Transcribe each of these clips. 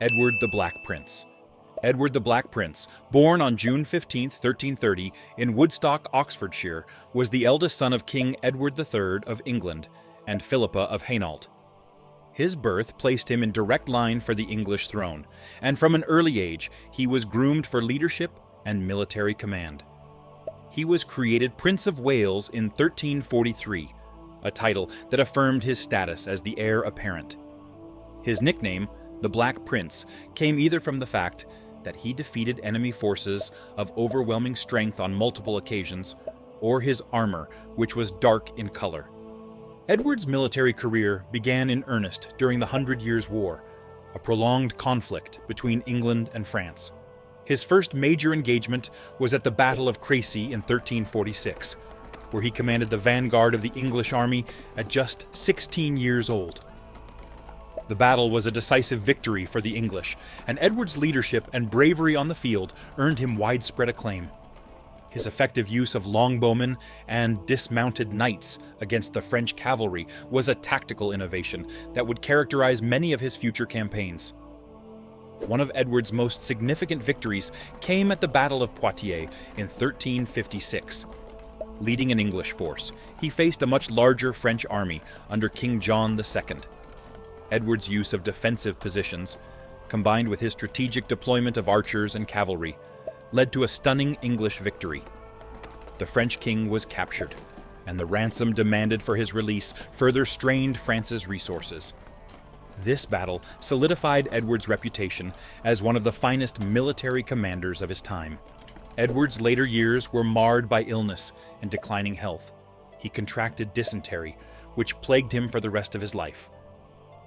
Edward the Black Prince. Edward the Black Prince, born on June 15, 1330, in Woodstock, Oxfordshire, was the eldest son of King Edward III of England and Philippa of Hainault. His birth placed him in direct line for the English throne, and from an early age he was groomed for leadership and military command. He was created Prince of Wales in 1343, a title that affirmed his status as the heir apparent. His nickname, the Black Prince, came either from the fact that he defeated enemy forces of overwhelming strength on multiple occasions, or his armor, which was dark in color. Edward's military career began in earnest during the 100 Years' War, a prolonged conflict between England and France. His first major engagement was at the Battle of Crecy in 1346, where he commanded the vanguard of the English army at just 16 years old. The battle was a decisive victory for the English, and Edward's leadership and bravery on the field earned him widespread acclaim. His effective use of longbowmen and dismounted knights against the French cavalry was a tactical innovation that would characterize many of his future campaigns. One of Edward's most significant victories came at the Battle of Poitiers in 1356. Leading an English force, he faced a much larger French army under King John II. Edward's use of defensive positions, combined with his strategic deployment of archers and cavalry, led to a stunning English victory. The French king was captured, and the ransom demanded for his release further strained France's resources. This battle solidified Edward's reputation as one of the finest military commanders of his time. Edward's later years were marred by illness and declining health. He contracted dysentery, which plagued him for the rest of his life.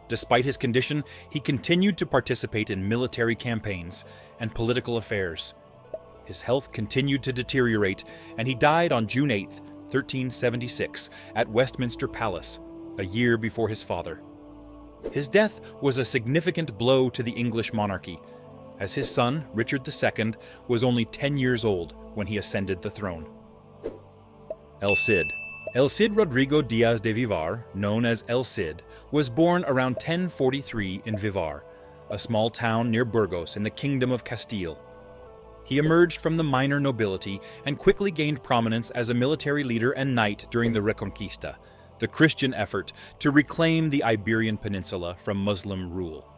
Despite his condition, he continued to participate in military campaigns and political affairs. His health continued to deteriorate, and he died on June 8, 1376, at Westminster Palace, a year before his father. His death was a significant blow to the English monarchy, as his son, Richard II, was only 10 years old when he ascended the throne. El Cid. El Cid Rodrigo Diaz de Vivar, known as El Cid, was born around 1043 in Vivar, a small town near Burgos in the Kingdom of Castile. He emerged from the minor nobility and quickly gained prominence as a military leader and knight during the Reconquista, the Christian effort to reclaim the Iberian Peninsula from Muslim rule.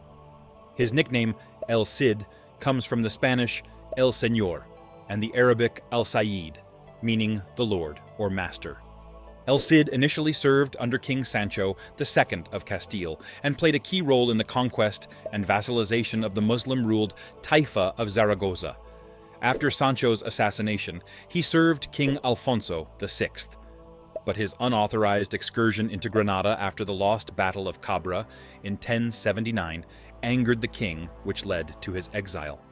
His nickname, El Cid, comes from the Spanish El Señor and the Arabic Al Sayyid, meaning the Lord or Master. El Cid initially served under King Sancho II of Castile and played a key role in the conquest and vassalization of the Muslim-ruled Taifa of Zaragoza. After Sancho's assassination, he served King Alfonso VI, but his unauthorized excursion into Granada after the lost Battle of Cabra in 1079 angered the king, which led to his exile.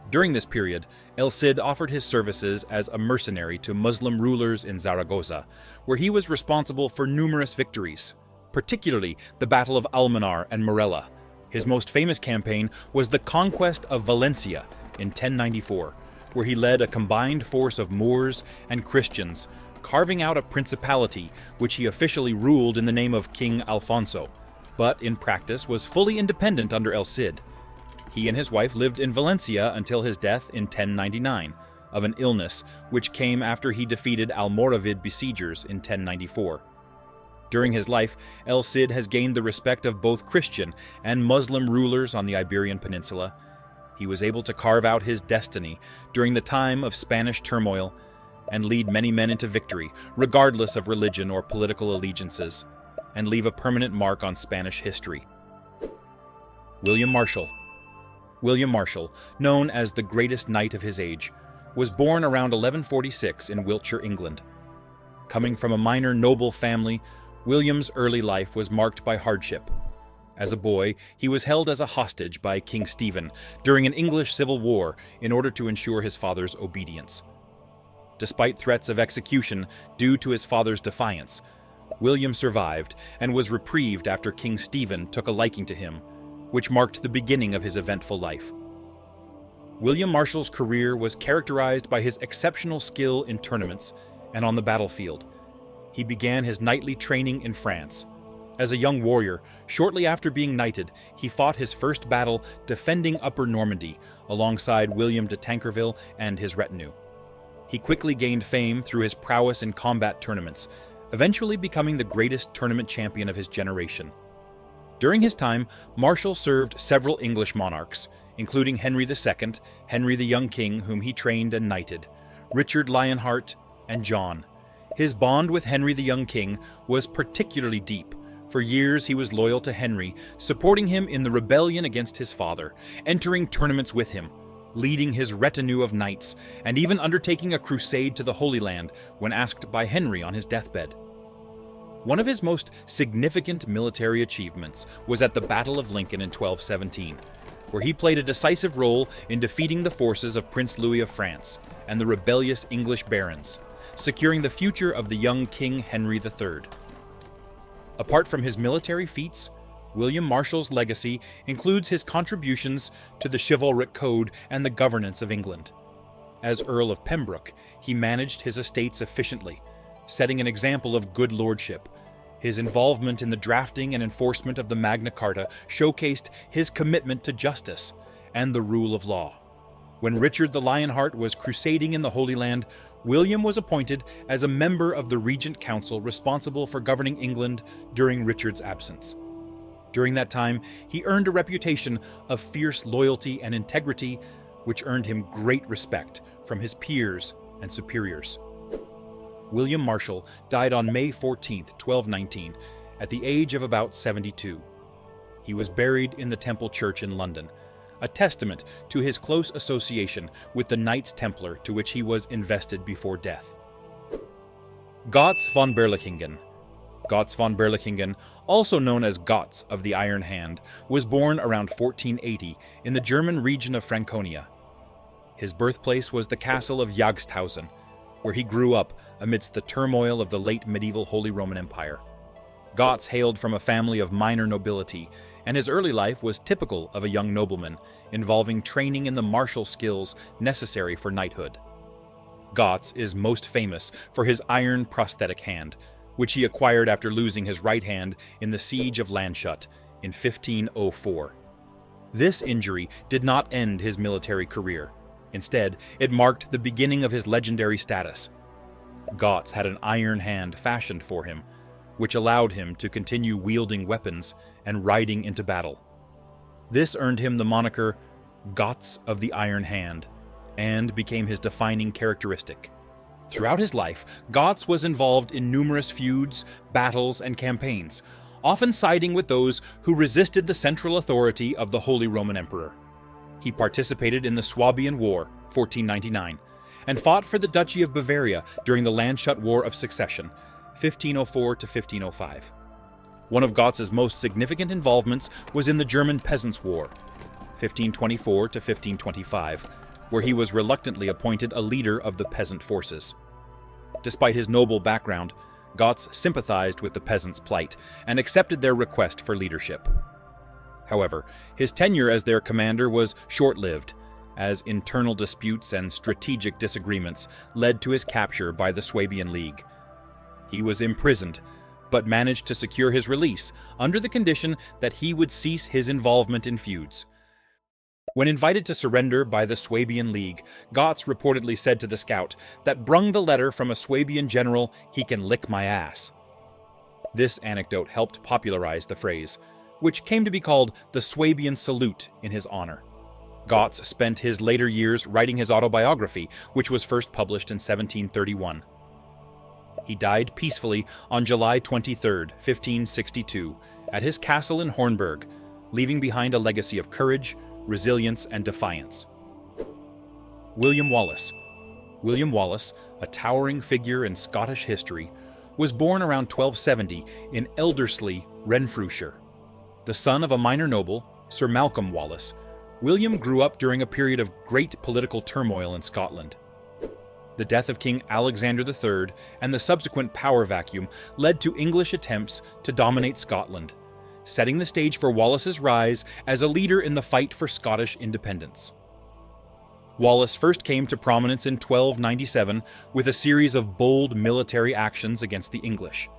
During this period, El Cid offered his services as a mercenary to Muslim rulers in Zaragoza, where he was responsible for numerous victories, particularly the Battle of Almanar and Morella. His most famous campaign was the conquest of Valencia in 1094, where he led a combined force of Moors and Christians, carving out a principality which he officially ruled in the name of King Alfonso, but in practice was fully independent under El Cid. He and his wife lived in Valencia until his death in 1099, of an illness which came after he defeated Almoravid besiegers in 1094. During his life, El Cid has gained the respect of both Christian and Muslim rulers on the Iberian Peninsula. He was able to carve out his destiny during the time of Spanish turmoil and lead many men into victory, regardless of religion or political allegiances, and leave a permanent mark on Spanish history. William Marshal. William Marshal, known as the greatest knight of his age, was born around 1146 in Wiltshire, England. Coming from a minor noble family, William's early life was marked by hardship. As a boy, he was held as a hostage by King Stephen during an English civil war in order to ensure his father's obedience. Despite threats of execution due to his father's defiance, William survived and was reprieved after King Stephen took a liking to him, which marked the beginning of his eventful life. William Marshal's career was characterized by his exceptional skill in tournaments and on the battlefield. He began his knightly training in France, As a young warrior, shortly after being knighted, he fought his first battle defending Upper Normandy alongside William de Tankerville and his retinue. He quickly gained fame through his prowess in combat tournaments, eventually becoming the greatest tournament champion of his generation. During his time, Marshal served several English monarchs, including Henry II, Henry the Young King, whom he trained and knighted, Richard Lionheart, and John. His bond with Henry the Young King was particularly deep. For years he was loyal to Henry, supporting him in the rebellion against his father, entering tournaments with him, leading his retinue of knights, and even undertaking a crusade to the Holy Land when asked by Henry on his deathbed. One of his most significant military achievements was at the Battle of Lincoln in 1217, where he played a decisive role in defeating the forces of Prince Louis of France and the rebellious English barons, securing the future of the young King Henry III. Apart from his military feats, William Marshal's legacy includes his contributions to the chivalric code and the governance of England. As Earl of Pembroke, he managed his estates efficiently, setting an example of good lordship. His involvement in the drafting and enforcement of the Magna Carta showcased his commitment to justice and the rule of law. When Richard the Lionheart was crusading in the Holy Land, William was appointed as a member of the Regent Council responsible for governing England during Richard's absence. During that time, he earned a reputation of fierce loyalty and integrity, which earned him great respect from his peers and superiors. William Marshal died on May 14, 1219, at the age of about 72. He was buried in the Temple Church in London, a testament to his close association with the Knights Templar to which he was invested before death. Götz von Berlichingen. Götz von Berlichingen, also known as Götz of the Iron Hand, was born around 1480 in the German region of Franconia. His birthplace was the castle of Jagsthausen, where he grew up amidst the turmoil of the late medieval Holy Roman Empire. Götz hailed from a family of minor nobility, and his early life was typical of a young nobleman, involving training in the martial skills necessary for knighthood. Götz is most famous for his iron prosthetic hand, which he acquired after losing his right hand in the Siege of Landshut in 1504. This injury did not end his military career. Instead, it marked the beginning of his legendary status. Götz had an iron hand fashioned for him, which allowed him to continue wielding weapons and riding into battle. This earned him the moniker Götz of the Iron Hand, and became his defining characteristic. Throughout his life, Götz was involved in numerous feuds, battles, and campaigns, often siding with those who resisted the central authority of the Holy Roman Emperor. He participated in the Swabian War, 1499, and fought for the Duchy of Bavaria during the Landshut War of Succession, 1504 to 1505. One of Götz's most significant involvements was in the German Peasants' War, 1524 to 1525, where he was reluctantly appointed a leader of the peasant forces. Despite his noble background, Götz sympathized with the peasants' plight and accepted their request for leadership. However, his tenure as their commander was short-lived, as internal disputes and strategic disagreements led to his capture by the Swabian League. He was imprisoned, but managed to secure his release under the condition that he would cease his involvement in feuds. When invited to surrender by the Swabian League, Götz reportedly said to the scout that brung the letter from a Swabian general, "He can lick my ass." This anecdote helped popularize the phrase, which came to be called the Swabian Salute in his honor. Götz spent his later years writing his autobiography, which was first published in 1731. He died peacefully on July 23, 1562, at his castle in Hornburg, leaving behind a legacy of courage, resilience, and defiance. William Wallace. William Wallace, a towering figure in Scottish history, was born around 1270 in Elderslie, Renfrewshire. The son of a minor noble, Sir Malcolm Wallace, William grew up during a period of great political turmoil in Scotland. The death of King Alexander III and the subsequent power vacuum led to English attempts to dominate Scotland, setting the stage for Wallace's rise as a leader in the fight for Scottish independence. Wallace first came to prominence in 1297 with a series of bold military actions against the English.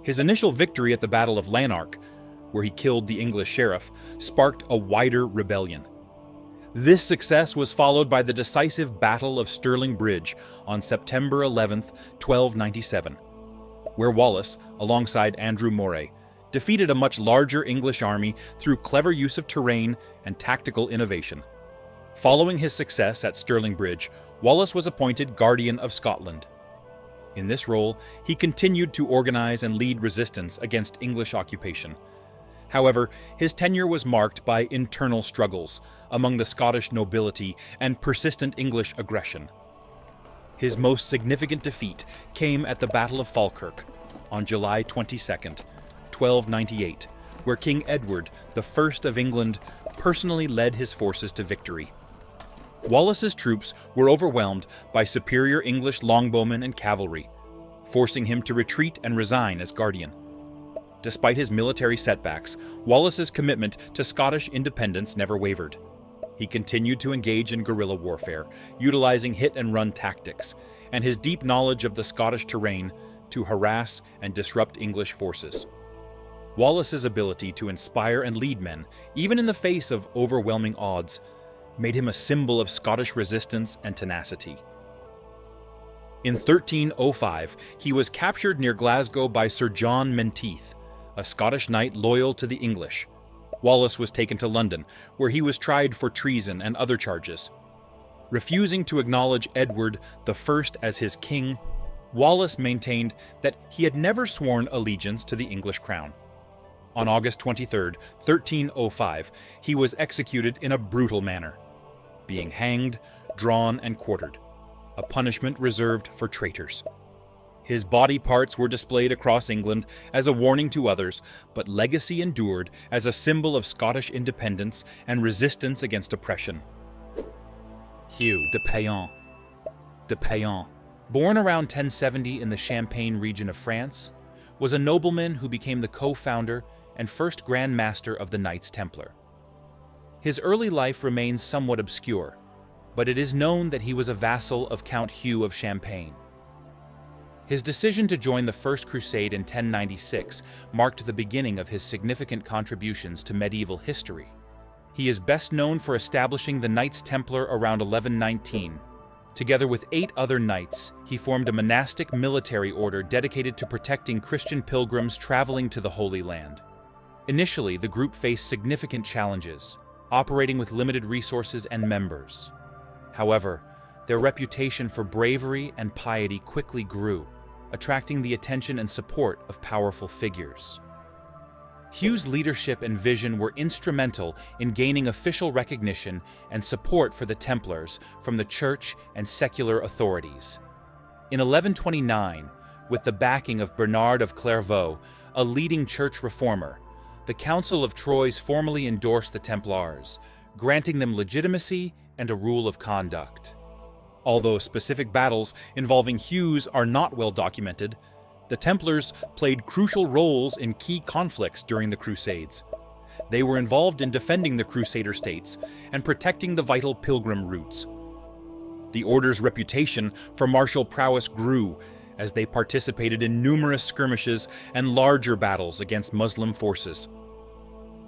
His initial victory at the Battle of Lanark, where he killed the English sheriff, sparked a wider rebellion. This success was followed by the decisive Battle of Stirling Bridge on September 11, 1297, where Wallace, alongside Andrew Moray, defeated a much larger English army through clever use of terrain and tactical innovation. Following his success at Stirling Bridge, Wallace was appointed Guardian of Scotland. In this role, he continued to organize and lead resistance against English occupation. However, his tenure was marked by internal struggles among the Scottish nobility and persistent English aggression. His most significant defeat came at the Battle of Falkirk on July 22, 1298, where King Edward I of England personally led his forces to victory. Wallace's troops were overwhelmed by superior English longbowmen and cavalry, forcing him to retreat and resign as Guardian. Despite his military setbacks, Wallace's commitment to Scottish independence never wavered. He continued to engage in guerrilla warfare, utilizing hit-and-run tactics, and his deep knowledge of the Scottish terrain to harass and disrupt English forces. Wallace's ability to inspire and lead men, even in the face of overwhelming odds, made him a symbol of Scottish resistance and tenacity. In 1305, he was captured near Glasgow by Sir John Menteith, a Scottish knight loyal to the English. Wallace was taken to London, where he was tried for treason and other charges. Refusing to acknowledge Edward I as his king, Wallace maintained that he had never sworn allegiance to the English crown. On August 23, 1305, he was executed in a brutal manner, being hanged, drawn, and quartered, a punishment reserved for traitors. His body parts were displayed across England as a warning to others, but legacy endured as a symbol of Scottish independence and resistance against oppression. Hugues de Payens. De Payens, born around 1070 in the Champagne region of France, was a nobleman who became the co-founder and first Grand Master of the Knights Templar. His early life remains somewhat obscure, but it is known that he was a vassal of Count Hugh of Champagne. His decision to join the First Crusade in 1096 marked the beginning of his significant contributions to medieval history. He is best known for establishing the Knights Templar around 1119. Together with 8 other knights, he formed a monastic military order dedicated to protecting Christian pilgrims traveling to the Holy Land. Initially, the group faced significant challenges, operating with limited resources and members. However, their reputation for bravery and piety quickly grew, attracting the attention and support of powerful figures. Hugh's leadership and vision were instrumental in gaining official recognition and support for the Templars from the church and secular authorities. In 1129, with the backing of Bernard of Clairvaux, a leading church reformer, the Council of Troyes formally endorsed the Templars, granting them legitimacy and a rule of conduct. Although specific battles involving Hughs are not well documented, the Templars played crucial roles in key conflicts during the Crusades. They were involved in defending the Crusader states and protecting the vital pilgrim routes. The Order's reputation for martial prowess grew as they participated in numerous skirmishes and larger battles against Muslim forces.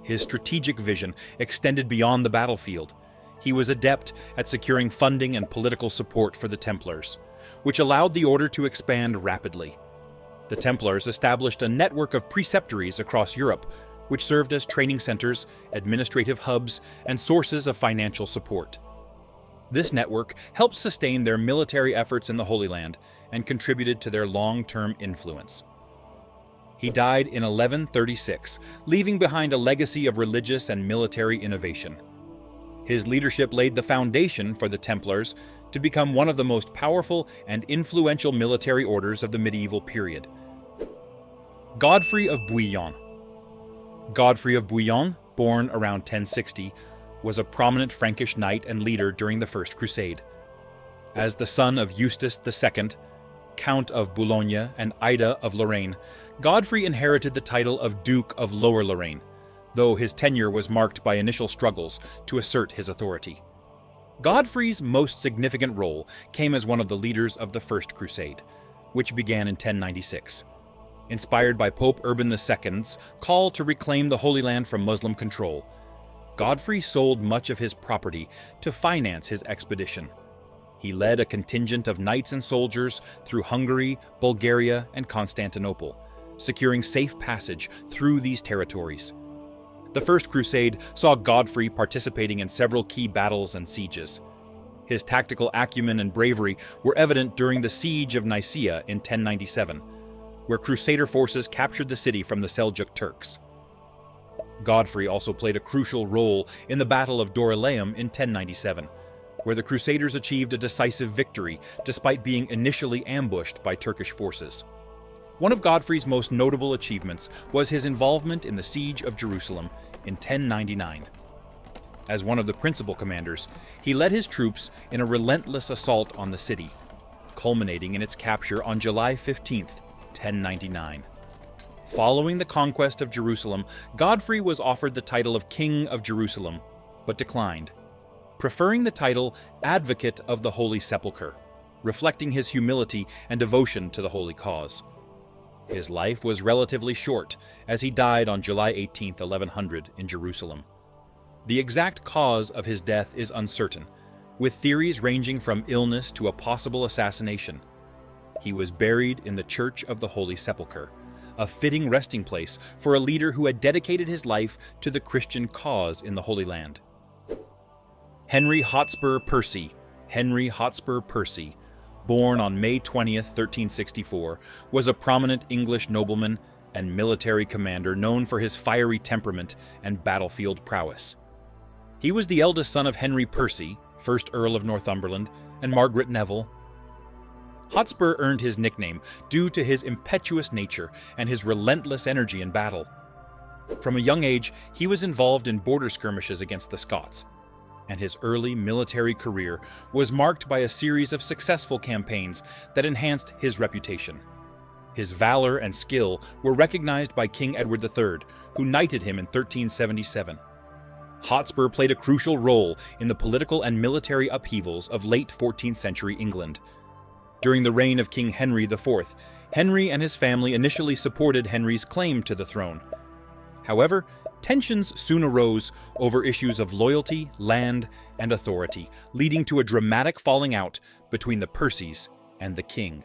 His strategic vision extended beyond the battlefield. He was adept at securing funding and political support for the Templars, which allowed the order to expand rapidly. The Templars established a network of preceptories across Europe, which served as training centers, administrative hubs, and sources of financial support. This network helped sustain their military efforts in the Holy Land and contributed to their long-term influence. He died in 1136, leaving behind a legacy of religious and military innovation. His leadership laid the foundation for the Templars to become one of the most powerful and influential military orders of the medieval period. Godfrey of Bouillon. Godfrey of Bouillon, born around 1060, was a prominent Frankish knight and leader during the First Crusade. As the son of Eustace II, Count of Boulogne and Ida of Lorraine, Godfrey inherited the title of Duke of Lower Lorraine, though his tenure was marked by initial struggles to assert his authority. Godfrey's most significant role came as one of the leaders of the First Crusade, which began in 1096. inspired by Pope Urban II's call to reclaim the Holy Land from Muslim control. Godfrey sold much of his property to finance his expedition. He led a contingent of knights and soldiers through Hungary, Bulgaria, and Constantinople, securing safe passage through these territories. The First Crusade saw Godfrey participating in several key battles and sieges. His tactical acumen and bravery were evident during the Siege of Nicaea in 1097, where Crusader forces captured the city from the Seljuk Turks. Godfrey also played a crucial role in the Battle of Dorylaeum in 1097, where the Crusaders achieved a decisive victory despite being initially ambushed by Turkish forces. One of Godfrey's most notable achievements was his involvement in the Siege of Jerusalem in 1099. As one of the principal commanders, he led his troops in a relentless assault on the city, culminating in its capture on July 15, 1099. Following the conquest of Jerusalem, Godfrey was offered the title of King of Jerusalem, but declined, preferring the title Advocate of the Holy Sepulchre, reflecting his humility and devotion to the holy cause. His life was relatively short, as he died on July 18, 1100, in Jerusalem. The exact cause of his death is uncertain, with theories ranging from illness to a possible assassination. He was buried in the Church of the Holy Sepulchre, a fitting resting place for a leader who had dedicated his life to the Christian cause in the Holy Land. Henry Hotspur Percy, born on May 20, 1364, was a prominent English nobleman and military commander known for his fiery temperament and battlefield prowess. He was the eldest son of Henry Percy, 1st Earl of Northumberland, and Margaret Neville. Hotspur earned his nickname due to his impetuous nature and his relentless energy in battle. From a young age, he was involved in border skirmishes against the Scots, and his early military career was marked by a series of successful campaigns that enhanced his reputation. His valor and skill were recognized by King Edward III, who knighted him in 1377. Hotspur played a crucial role in the political and military upheavals of late 14th century England. During the reign of King Henry IV, Henry and his family initially supported Henry's claim to the throne. However, tensions soon arose over issues of loyalty, land, and authority, leading to a dramatic falling out between the Percys and the king.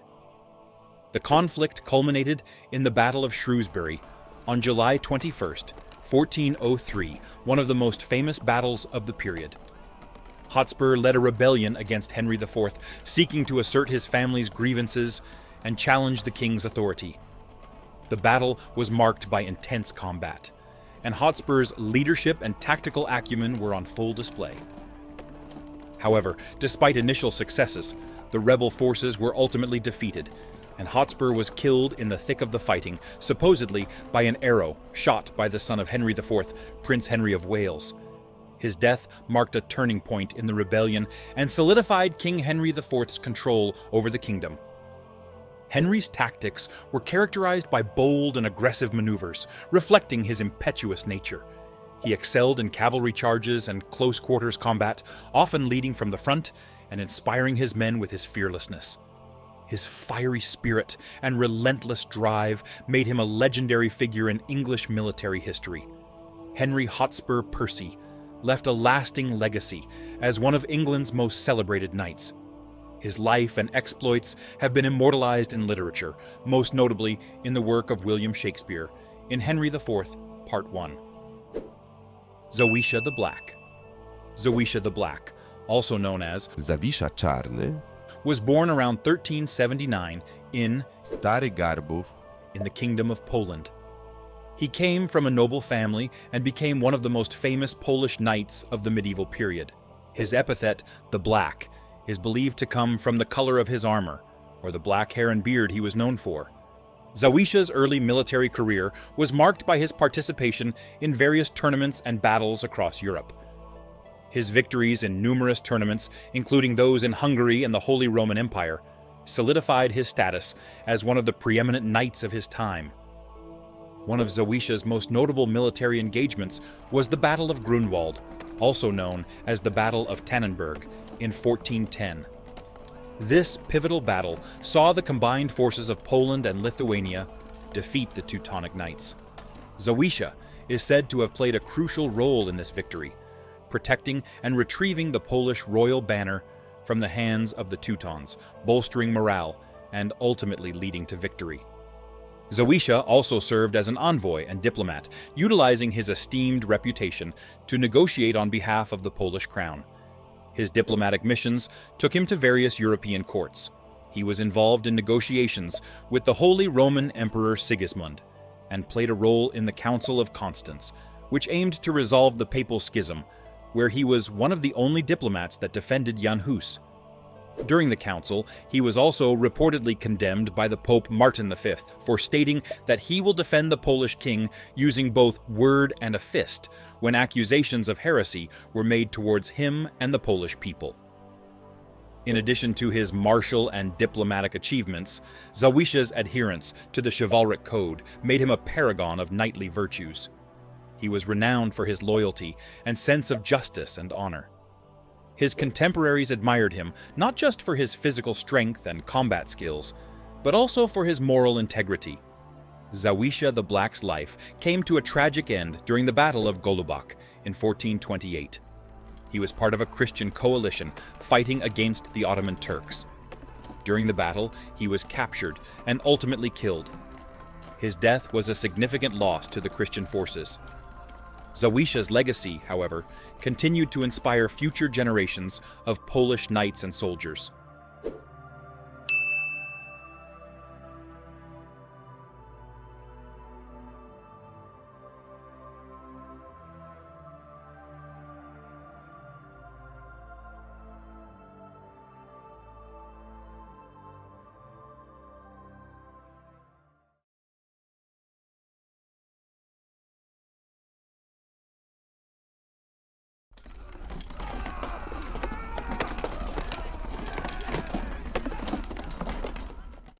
The conflict culminated in the Battle of Shrewsbury on July 21, 1403, one of the most famous battles of the period. Hotspur led a rebellion against Henry IV, seeking to assert his family's grievances and challenge the king's authority. The battle was marked by intense combat, and Hotspur's leadership and tactical acumen were on full display. However, despite initial successes, the rebel forces were ultimately defeated, and Hotspur was killed in the thick of the fighting, supposedly by an arrow shot by the son of Henry IV, Prince Henry of Wales. His death marked a turning point in the rebellion and solidified King Henry IV's control over the kingdom. Henry's tactics were characterized by bold and aggressive maneuvers, reflecting his impetuous nature. He excelled in cavalry charges and close-quarters combat, often leading from the front and inspiring his men with his fearlessness. His fiery spirit and relentless drive made him a legendary figure in English military history. Henry Hotspur Percy left a lasting legacy as one of England's most celebrated knights. His life and exploits have been immortalized in literature, most notably in the work of William Shakespeare, in Henry IV, Part 1. Zawisza the Black. Zawisza the Black, also known as Zawisza Czarny, was born around 1379 in Stary Garbów, in the Kingdom of Poland. He came from a noble family and became one of the most famous Polish knights of the medieval period. His epithet, the Black, is believed to come from the color of his armor, or the black hair and beard he was known for. Zawisza's early military career was marked by his participation in various tournaments and battles across Europe. His victories in numerous tournaments, including those in Hungary and the Holy Roman Empire, solidified his status as one of the preeminent knights of his time. One of Zawisza's most notable military engagements was the Battle of Grunwald, also known as the Battle of Tannenberg, in 1410. This pivotal battle saw the combined forces of Poland and Lithuania defeat the Teutonic Knights. Zawisza is said to have played a crucial role in this victory, protecting and retrieving the Polish royal banner from the hands of the Teutons, bolstering morale and ultimately leading to victory. Zawisza also served as an envoy and diplomat, utilizing his esteemed reputation to negotiate on behalf of the Polish crown. His diplomatic missions took him to various European courts. He was involved in negotiations with the Holy Roman Emperor Sigismund, and played a role in the Council of Constance, which aimed to resolve the Papal Schism, where he was one of the only diplomats that defended Jan Hus. During the council, he was also reportedly condemned by the Pope Martin V for stating that he will defend the Polish king using both word and a fist when accusations of heresy were made towards him and the Polish people. In addition to his martial and diplomatic achievements, Zawisza's adherence to the chivalric code made him a paragon of knightly virtues. He was renowned for his loyalty and sense of justice and honor. His contemporaries admired him not just for his physical strength and combat skills, but also for his moral integrity. Zawisza the Black's life came to a tragic end during the Battle of Golubach in 1428. He was part of a Christian coalition fighting against the Ottoman Turks. During the battle, he was captured and ultimately killed. His death was a significant loss to the Christian forces. Zawisza's legacy, however, continued to inspire future generations of Polish knights and soldiers.